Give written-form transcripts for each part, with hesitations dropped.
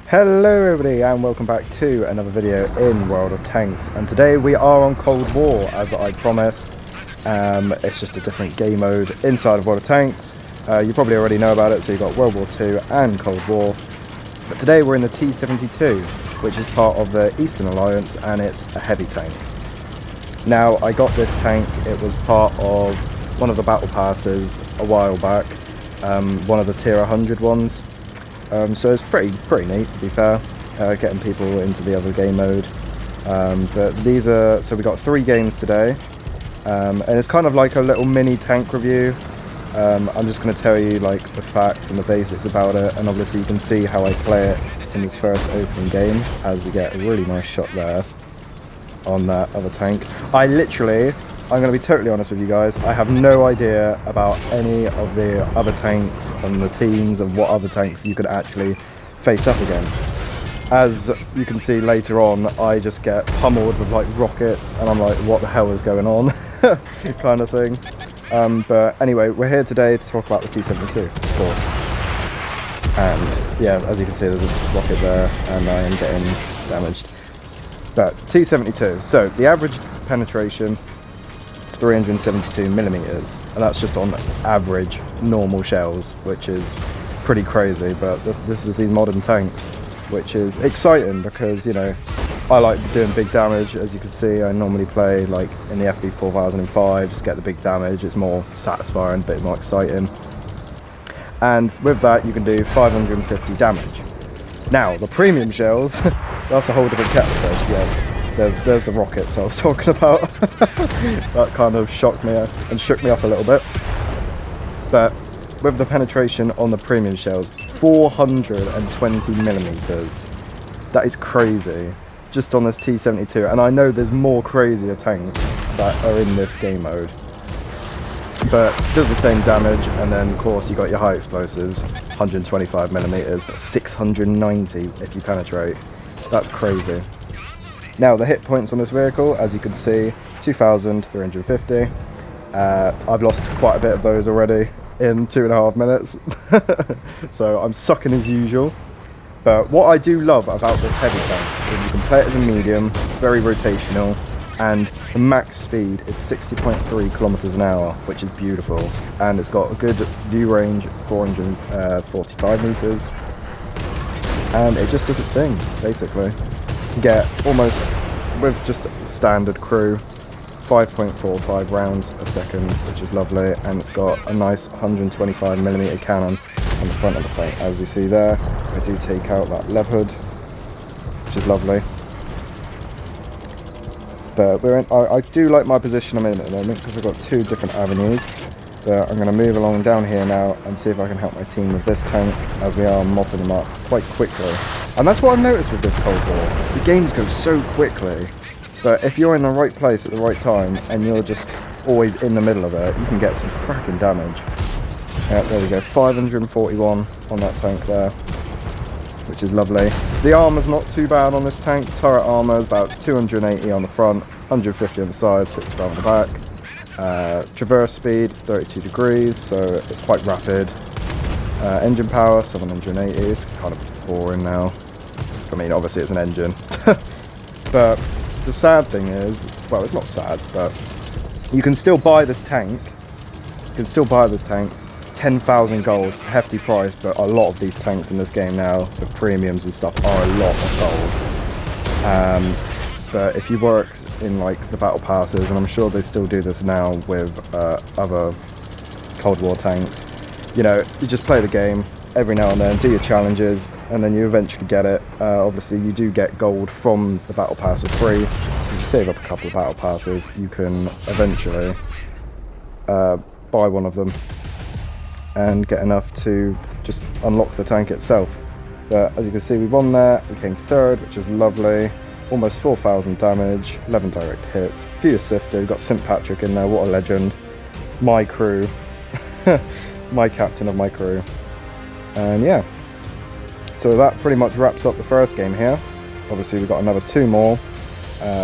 Hello everybody and welcome back to another video in World of Tanks, and today we are on Cold War as I promised. It's just a different game mode inside of World of Tanks. You probably already know about it, so you've got World War II and Cold War. But today we're in the T-72, which is part of the Eastern Alliance, and it's a heavy tank. Now, I got this tank, it was part of one of the battle passes a while back, one of the tier 100 ones. So it's pretty neat, to be fair, getting people into the other game mode. But these are, so we got 3 games today, and it's kind of like a little mini tank review. I'm just going to tell you like the facts and the basics about it, and obviously you can see how I play it in this first opening game, as we get a really nice shot there on that other tank. I'm going to be totally honest with you guys, I have no idea about any of the other tanks and the teams and what other tanks you could actually face up against. As you can see later on, I just get pummeled with like rockets and I'm like, what the hell is going on? kind of thing. But anyway, we're here today to talk about the T-72, of course. And yeah, as you can see, there's a rocket there and I am getting damaged. But T-72, so the average penetration 372 millimeters, and that's just on average normal shells, which is pretty crazy. But this is these modern tanks, which is exciting because, you know, I like doing big damage. As you can see, I normally play like in the FV 4005, just get the big damage. It's more satisfying, a bit more exciting, and with that you can do 550 damage. Now the premium shells, that's a whole different kettle of fish. Yeah. There's the rockets I was talking about. That kind of shocked me and shook me up a little bit. But with the penetration on the premium shells, 420 millimeters. That is crazy. Just on this T-72, and I know there's more crazier tanks that are in this game mode. But does the same damage, and then of course you got your high explosives, 125 millimeters, but 690 if you penetrate. That's crazy. Now the hit points on this vehicle, as you can see, 2,350. I've lost quite a bit of those already in 2.5 minutes. So I'm sucking as usual. But what I do love about this heavy tank is you can play it as a medium, very rotational, and the max speed is 60.3 kilometers an hour, which is beautiful. And it's got a good view range, 445 meters. And it just does its thing, basically. Get almost, with just standard crew, 5.45 rounds a second, which is lovely, and it's got a nice 125mm cannon on the front of the tank. As you see there, I do take out that lev hood, which is lovely. But I do like my position I'm in at the moment, because I've got 2 different avenues. But I'm going to move along down here now and see if I can help my team with this tank, as we are mopping them up quite quickly. And that's what I've noticed with this Cold War. The games go so quickly, but if you're in the right place at the right time and you're just always in the middle of it, you can get some cracking damage. There we go, 541 on that tank there, which is lovely. The armour's not too bad on this tank. Turret armour is about 280 on the front, 150 on the side, 65 on the back. Traverse speed is 32 degrees, so it's quite rapid. Engine power, 780, it's kind of boring now. I mean, obviously it's an engine. But the sad thing is, well, it's not sad, but you can still buy this tank. You can still buy this tank, 10,000 gold. It's a hefty price, but a lot of these tanks in this game now, the premiums and stuff, are a lot of gold. But if you work in like the battle passes, and I'm sure they still do this now with other Cold War tanks, you know, you just play the game every now and then, do your challenges, and then you eventually get it. Obviously you do get gold from the battle pass for free, so if you save up a couple of battle passes, you can eventually buy one of them and get enough to just unlock the tank itself. But as you can see, we won there, we came 3rd, which is lovely. Almost 4,000 damage, 11 direct hits, a few assists. We've got St. Patrick in there, what a legend. My crew, my captain of my crew. And yeah, so that pretty much wraps up the first game here. Obviously we've got another 2 more.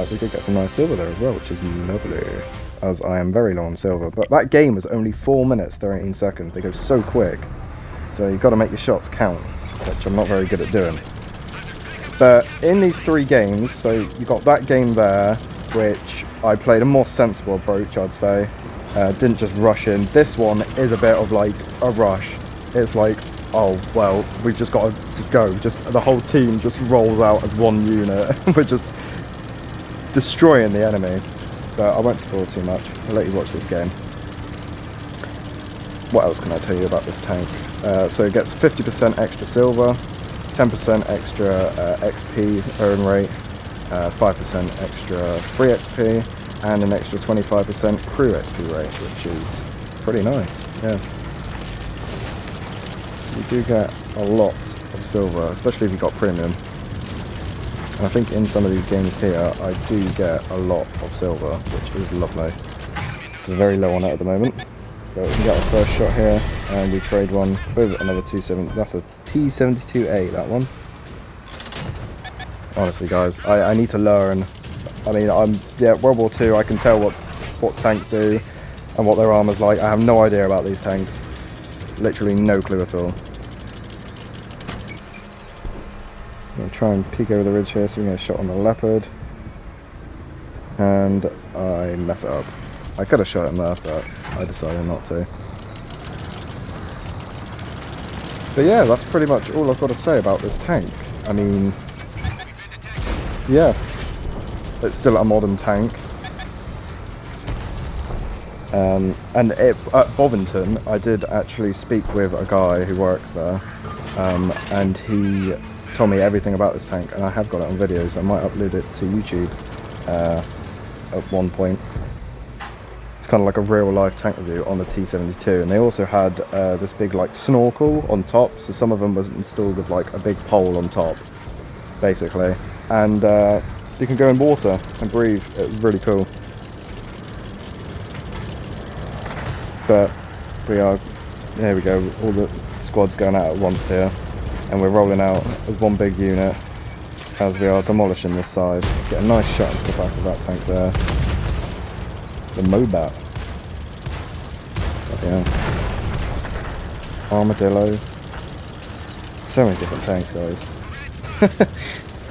We did get some nice silver there as well, which is lovely, as I am very low on silver. But that game was only 4 minutes 13 seconds. They go so quick, so you've got to make your shots count, which I'm not very good at doing. But in these 3 games, so you got that game there, which I played a more sensible approach, I'd say. Didn't just rush in. This one is a bit of like a rush. It's like, oh well, we've just got to just go. Just the whole team just rolls out as one unit. We're just destroying the enemy. But I won't spoil too much. I'll let you watch this game. What else can I tell you about this tank? So it gets 50% extra silver, 10% extra XP earn rate, 5% extra free XP, and an extra 25% crew XP rate, which is pretty nice, yeah. You do get a lot of silver, especially if you've got premium. And I think in some of these games here, I do get a lot of silver, which is lovely. We're very low on it at the moment. But we can get our first shot here, and we trade one with another T-72. That's a T-72A, that one. Honestly, guys, I need to learn. I mean, World War II, I can tell what tanks do and what their armor's like. I have no idea about these tanks. Literally no clue at all. I'm going to try and peek over the ridge here, so we get a shot on the Leopard. And I mess it up. I could have shot him there, but I decided not to. But yeah, that's pretty much all I've got to say about this tank. I mean, yeah, it's still a modern tank. And at Bovington, I did actually speak with a guy who works there, and he told me everything about this tank, and I have got it on video, so I might upload it to YouTube at one point. It's kind of like a real-life tank review on the T-72, and they also had this big like snorkel on top, so some of them was installed with like a big pole on top, basically, and you can go in water and breathe. It's really cool. But here we go, all the squads going out at once here, and we're rolling out as one big unit as we are demolishing this side. Get a nice shot into the back of that tank there. The Mobat. Yeah. Armadillo. So many different tanks, guys.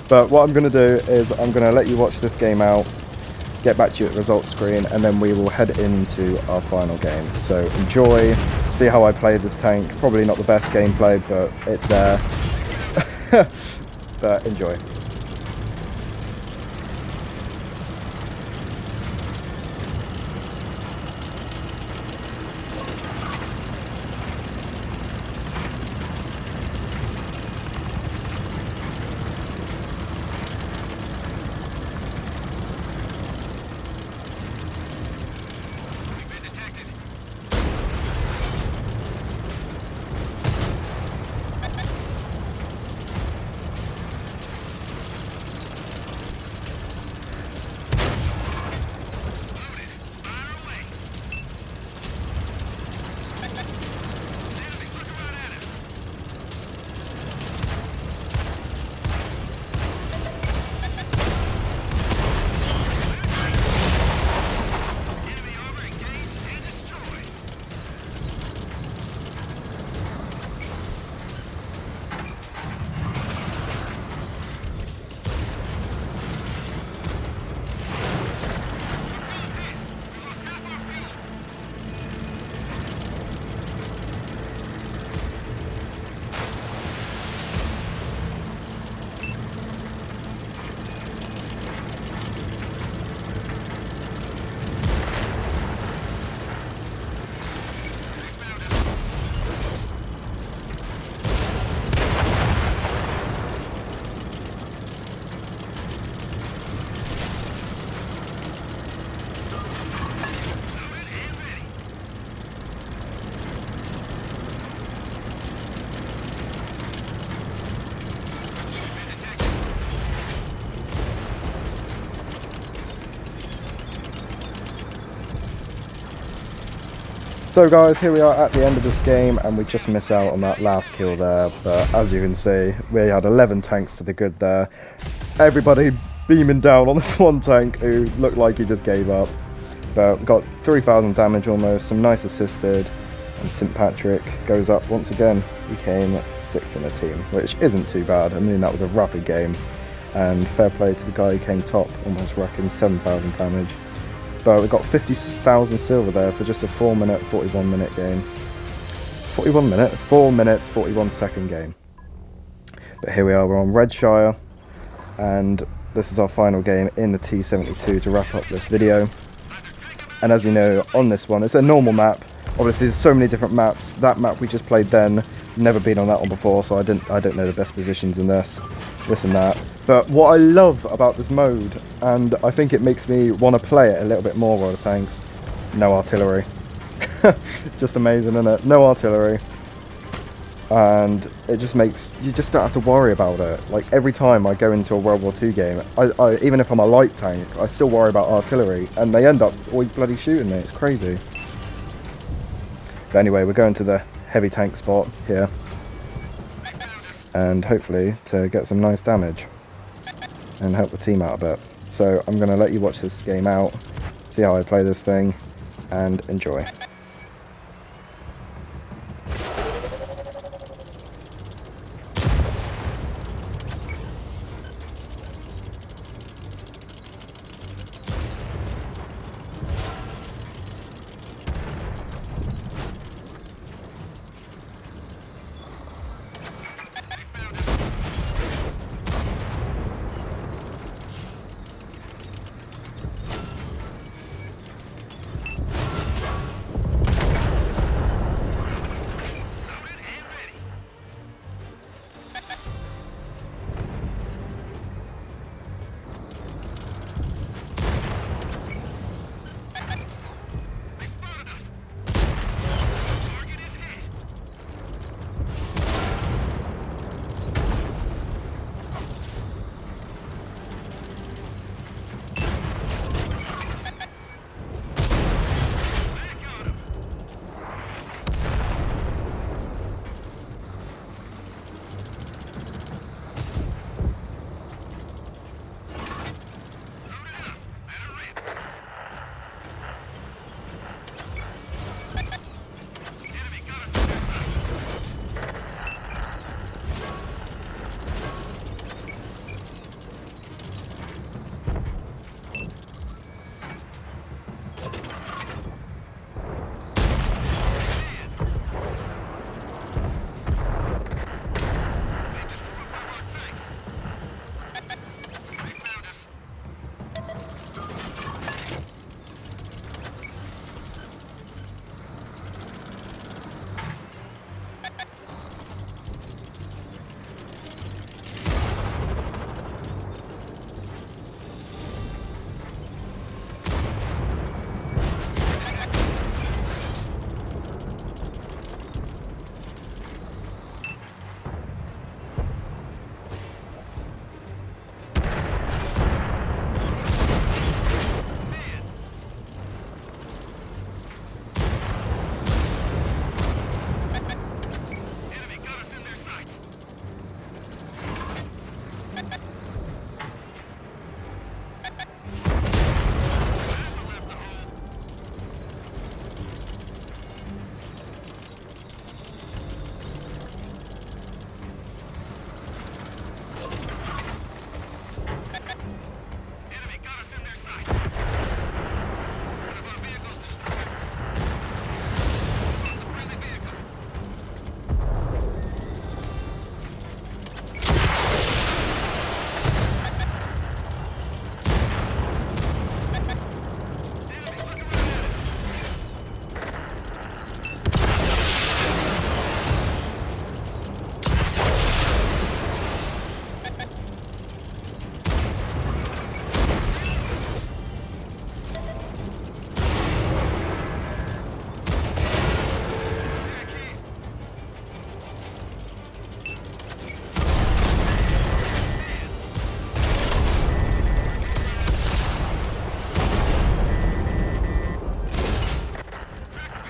But what I'm going to do is I'm going to let you watch this game out, get back to you at the results screen, and then we will head into our final game. So enjoy, see how I played this tank. Probably not the best gameplay, but it's there. But enjoy. So guys, here we are at the end of this game, and we just miss out on that last kill there, but as you can see, we had 11 tanks to the good there. Everybody beaming down on this one tank who looked like he just gave up. But we got 3,000 damage almost, some nice assisted, and St. Patrick goes up once again. He came 6th in the team, which isn't too bad. I mean, that was a rapid game. and fair play to the guy who came top, almost racking 7,000 damage. But we got 50,000 silver there for just a 4 minute, 41 minute game. 41 minute? 4 minutes, 41 second game. But here we are, we're on Redshire, and this is our final game in the T-72 to wrap up this video. And as you know, on this one, it's a normal map. Obviously, there's so many different maps. That map we just played then, never been on that one before, so I don't know the best positions in this and that. But what I love about this mode, and I think it makes me want to play it a little bit more, World of Tanks, no artillery. Just amazing, isn't it? No artillery. And it just makes, you just don't have to worry about it. Like, every time I go into a World War II game, I even if I'm a light tank, I still worry about artillery, and they end up always bloody shooting me. It's crazy. But anyway, we're going to the heavy tank spot here, and hopefully to get some nice damage and help the team out a bit. So I'm going to let you watch this game out, see how I play this thing, and enjoy.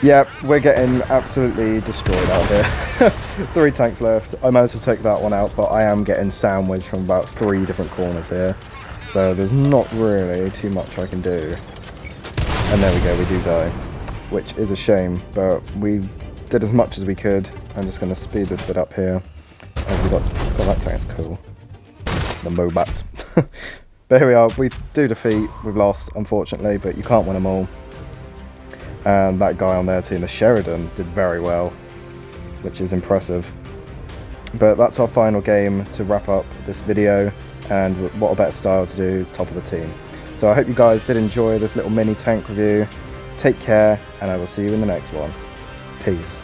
Yep, we're getting absolutely destroyed out here. 3 tanks left. I managed to take that one out, but I am getting sandwiched from about 3 different corners here. So there's not really too much I can do. And there we go, we do die. Which is a shame, but we did as much as we could. I'm just going to speed this bit up here. As we got that tank's cool. The Mobat. But here we are, we do defeat, we've lost unfortunately, but you can't win them all. And that guy on their team, the Sheridan, did very well, which is impressive. But that's our final game to wrap up this video, and what a better style to do, top of the team. So I hope you guys did enjoy this little mini tank review. Take care, and I will see you in the next one. Peace.